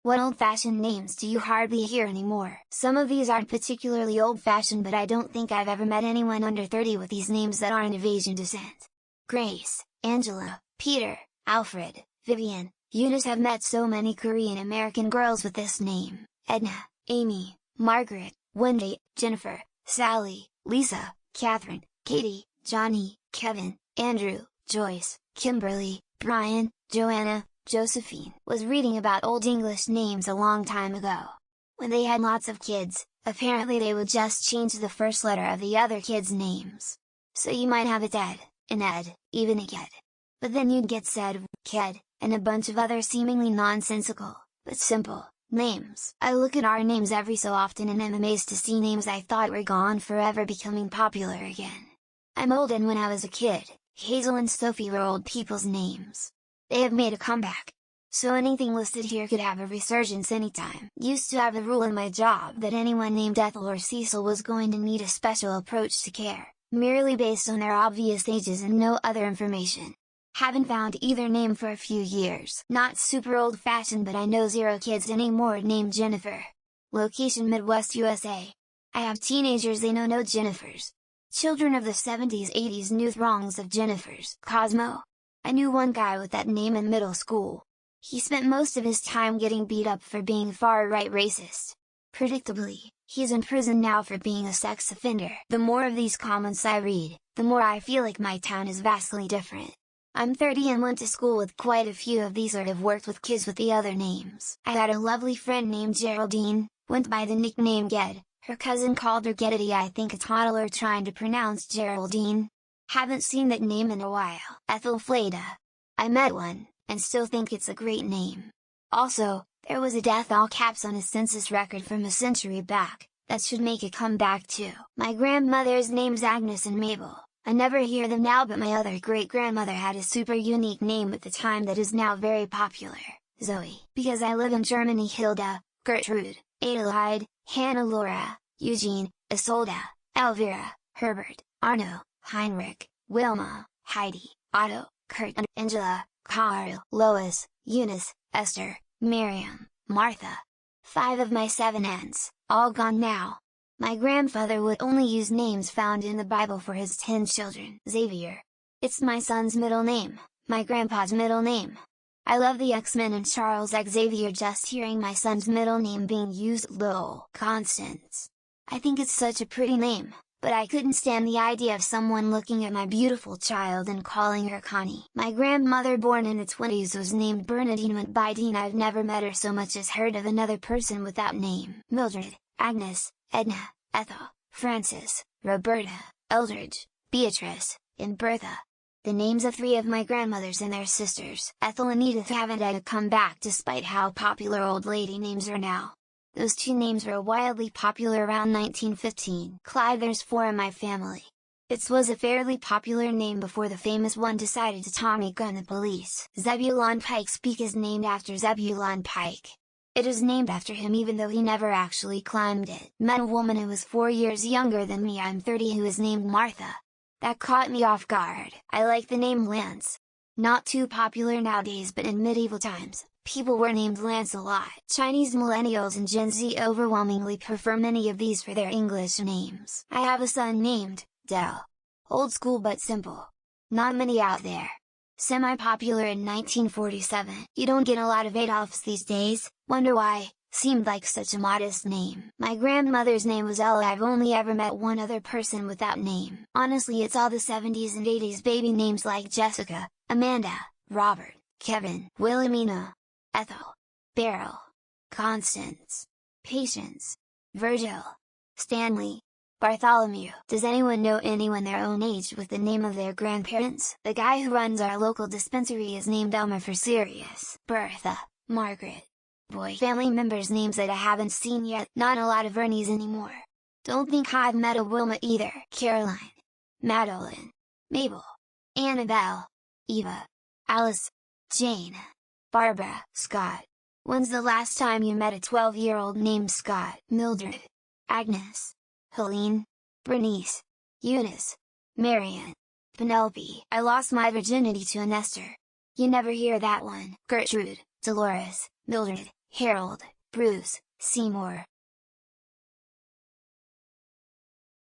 What old-fashioned names do you hardly hear anymore? Some of these aren't particularly old-fashioned, but I don't think I've ever met anyone under 30 with these names that aren't of Asian descent. Grace, Angela, Peter, Alfred, Vivian, Eunice. Have met so many Korean American girls with this name: Edna, Amy, Margaret, Wendy, Jennifer, Sally, Lisa, Catherine, Katie, Johnny, Kevin, Andrew, Joyce, Kimberly, Brian, Joanna, Josephine. Was reading about Old English names a long time ago. When they had lots of kids, apparently they would just change the first letter of the other kids' names. So you might have a Ted, an Ed, even a Ked. But then you'd get said, Ked, and a bunch of other seemingly nonsensical, but simple, names. I look at our names every so often and am amazed to see names I thought were gone forever becoming popular again. I'm old, and when I was a kid, Hazel and Sophie were old people's names. They have made a comeback. So anything listed here could have a resurgence anytime. Used to have the rule in my job that anyone named Ethel or Cecil was going to need a special approach to care, merely based on their obvious ages and no other information. Haven't found either name for a few years. Not super old-fashioned, but I know zero kids anymore named Jennifer. Location: Midwest USA. I have teenagers, they know no Jennifers. Children of the 70s 80s knew throngs of Jennifers. Cosmo. I knew one guy with that name in middle school. He spent most of his time getting beat up for being far-right racist. Predictably, he's in prison now for being a sex offender. The more of these comments I read, the more I feel like my town is vastly different. I'm 30 and went to school with quite a few of these, or have worked with kids with the other names. I had a lovely friend named Geraldine, went by the nickname Ged. Her cousin called her Geddy. I think a toddler trying to pronounce Geraldine. Haven't seen that name in a while. Ethelfleda. I met one, and still think it's a great name. Also, there was a death all caps on a census record from a century back, that should make a comeback too. My grandmother's name's Agnes and Mabel. I never hear them now, but my other great-grandmother had a super unique name at the time that is now very popular, Zoe. Because I live in Germany: Hilda, Gertrude, Adelaide, Hannah, Laura, Eugene, Isolde, Elvira, Herbert, Arno, Heinrich, Wilma, Heidi, Otto, Kurt, Angela, Carl, Lois, Eunice, Esther, Miriam, Martha. 5 of my 7 aunts, all gone now. My grandfather would only use names found in the Bible for his 10 children. Xavier. It's my son's middle name, my grandpa's middle name. I love the X-Men and Charles Xavier just hearing my son's middle name being used. Lol. Constance. I think it's such a pretty name, but I couldn't stand the idea of someone looking at my beautiful child and calling her Connie. My grandmother, born in the 20s, was named Bernadine, went by Dean. I've never met her so much as heard of another person with that name. Mildred, Agnes, Edna, Ethel, Frances, Roberta, Eldridge, Beatrice, and Bertha. The names of 3 of my grandmothers and their sisters, Ethel and Edith, haven't had a comeback despite how popular old lady names are now. Those 2 names were wildly popular around 1915. Clyde. There's 4 in my family. It was a fairly popular name before the famous one decided to Tommy gun the police. Zebulon Pike's Peak is named after Zebulon Pike. It is named after him even though he never actually climbed it. Met a woman who was 4 years younger than me, I'm 30, who is named Martha. That caught me off guard. I like the name Lance. Not too popular nowadays, but in medieval times, people were named Lance a lot. Chinese millennials and Gen Z overwhelmingly prefer many of these for their English names. I have a son named Del. Old school but simple. Not many out there. Semi-popular in 1947. You don't get a lot of Adolfs these days, wonder why? Seemed like such a modest name. My grandmother's name was Ella. I've only ever met one other person with that name. Honestly, it's all the 70s and 80s baby names like Jessica, Amanda, Robert, Kevin, Wilhelmina, Ethel, Beryl, Constance, Patience, Virgil, Stanley, Bartholomew. Does anyone know anyone their own age with the name of their grandparents? The guy who runs our local dispensary is named Elmer for Sirius. Bertha, Margaret. Boy, family members' names that I haven't seen yet. Not a lot of Ernies anymore. Don't think I've met a Wilma either. Caroline, Madeline, Mabel, Annabelle, Eva, Alice, Jane, Barbara. Scott. When's the last time you met a 12-year-old named Scott? Mildred, Agnes, Helene, Bernice, Eunice, Marion, Penelope. I lost my virginity to an Esther. You never hear that one. Gertrude, Dolores, Mildred, Harold, Bruce, Seymour,